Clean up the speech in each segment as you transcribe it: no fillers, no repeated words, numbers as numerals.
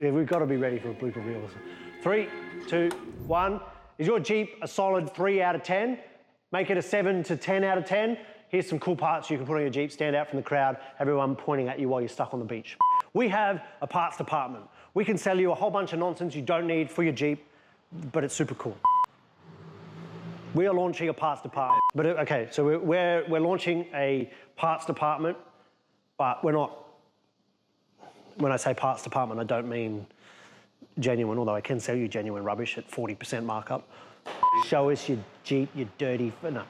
Yeah, we've got to be ready for a blooper reel. 3, 2, 1. Is your Jeep a solid 3 out of 10? Make it a 7 to 10 out of 10. Here's some cool parts you can put on your Jeep, stand out from the crowd, everyone pointing at you while you're stuck on the beach. We have a parts department. We can sell you a whole bunch of nonsense you don't need for your Jeep, but it's super cool. We are launching a parts department. But okay, so we're launching a parts department, but we're not. When I say parts department, I don't mean genuine, although I can sell you genuine rubbish at 40% markup. Show us your Jeep, you dirty, no.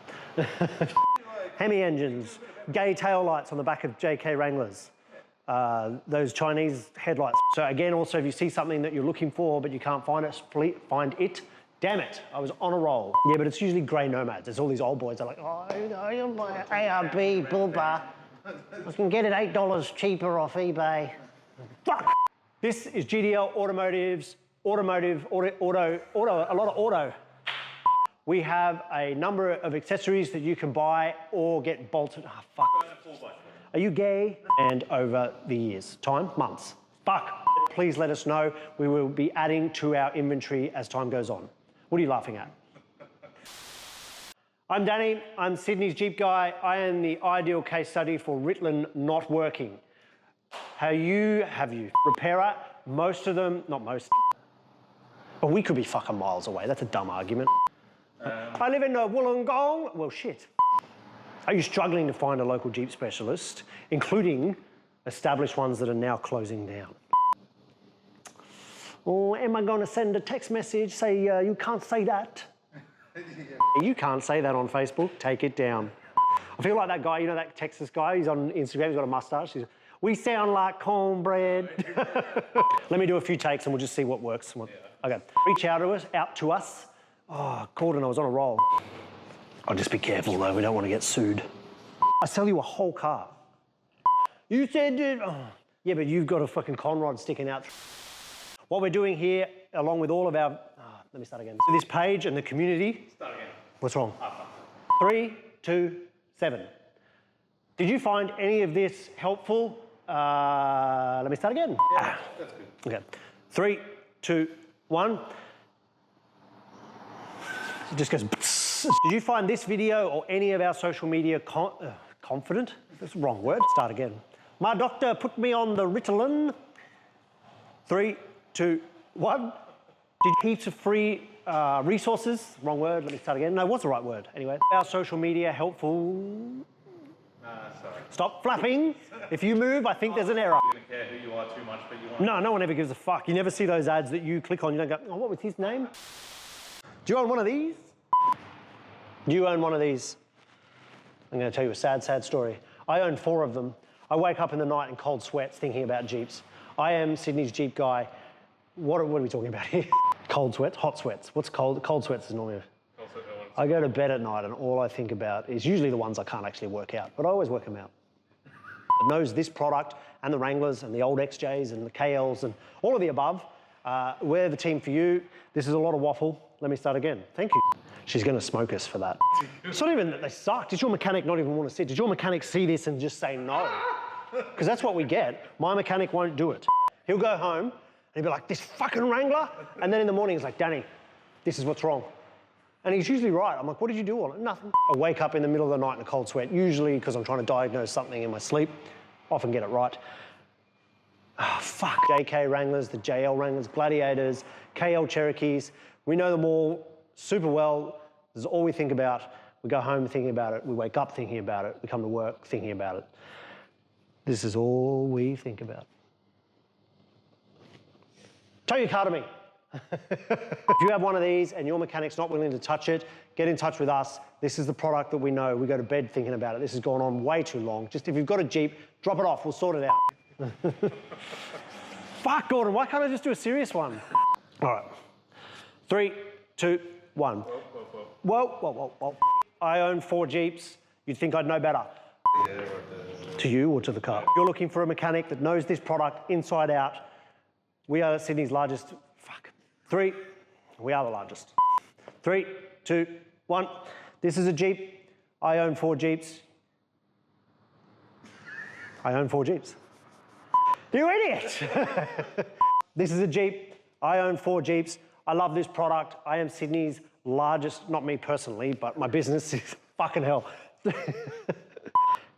Hemi engines, gay tail lights on the back of JK Wranglers, those Chinese headlights. So again, also if you see something that you're looking for but you can't find it, damn it, I was on a roll. Yeah, but it's usually grey nomads. There's all these old boys that are like, oh, you're my ARB Blooper. I can get it $8 cheaper off eBay. Fuck! This is GDL Automotive's a lot of auto. We have a number of accessories that you can buy or get bolted. Ah, fuck. Are you gay? And over the years, time, months. Fuck. Please let us know. We will be adding to our inventory as time goes on. What are you laughing at? I'm Danny. I'm Sydney's Jeep guy. I am the ideal case study for Ritalin not working. Have you? Repairer, most of them, not most. But we could be fucking miles away. That's a dumb argument. I live in Wollongong. Well, shit. Are you struggling to find a local Jeep specialist, including established ones that are now closing down? Or am I going to send a text message, say, you can't say that? You can't say that on Facebook, take it down. I feel like that guy, you know that Texas guy, he's on Instagram, he's got a mustache. We sound like cornbread. Let me do a few takes and we'll just see what works. Okay, reach out to us. Oh, Gordon, I was on a roll. I'll just be careful though, we don't want to get sued. I sell you a whole car. You said it. Oh. Yeah, but you've got a fucking conrod sticking out. What we're doing here, along with all of our, let me start again. So this page and the community. Start again. What's wrong? 3, 2, 7. Did you find any of this helpful? Let me start again. Yeah, that's good. Okay. 3, 2, 1. It just goes. Did you find this video or any of our social media confident? That's the wrong word. Start again. My doctor put me on the Ritalin. 3, 2, 1. Did heaps of free resources? Wrong word. Let me start again. No, what's the right word? Anyway, our social media helpful. Sorry. Stop flapping. If you move, I think there's an error. You don't care who you are too much, but you want. No one ever gives a fuck. You never see those ads that you click on. You don't go, oh, what was his name? Do you own one of these? Do you own one of these? I'm going to tell you a sad, sad story. I own 4 of them. I wake up in the night in cold sweats thinking about Jeeps. I am Sydney's Jeep guy. What are we talking about here? Cold sweats, hot sweats. What's cold? Cold sweats is normally. I go to bed at night and all I think about is usually the ones I can't actually work out, but I always work them out. It knows this product and the Wranglers and the old XJs and the KLs and all of the above. We're the team for you. This is a lot of waffle. Let me start again. Thank you. She's going to smoke us for that. It's not even that they suck. Did your mechanic not even want to see it? Did your mechanic see this and just say no? Because that's what we get. My mechanic won't do it. He'll go home and he'll be like, this fucking Wrangler? And then in the morning he's like, Danny, this is what's wrong. And he's usually right. I'm like, what did you do on it? Nothing. I wake up in the middle of the night in a cold sweat, usually because I'm trying to diagnose something in my sleep. Often get it right. Oh, fuck. JK Wranglers, the JL Wranglers, Gladiators, KL Cherokees. We know them all super well. This is all we think about. We go home thinking about it. We wake up thinking about it. We come to work thinking about it. This is all we think about. Tow your car to me. If you have one of these and your mechanic's not willing to touch it, get in touch with us. This is the product that we know. We go to bed thinking about it. This has gone on way too long. Just if you've got a Jeep, drop it off. We'll sort it out. Fuck, Gordon, why can't I just do a serious one? All right. 3, 2, 1. Whoa. I own 4 Jeeps. You'd think I'd know better. Yeah, To you or to the car? You're looking for a mechanic that knows this product inside out. We are Sydney's largest. We are the largest. 3, 2, 1. This is a Jeep. I own 4 Jeeps. I own 4 Jeeps. You idiot! this is a Jeep. I own 4 Jeeps. I love this product. I am Sydney's largest, not me personally, but my business is fucking hell.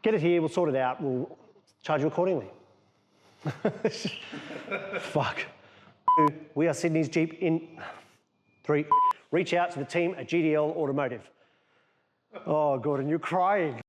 Get it here, we'll sort it out. We'll charge you accordingly. Fuck. We are Sydney's Jeep in 3. Reach out to the team at GDL Automotive. Oh, Gordon, you're crying.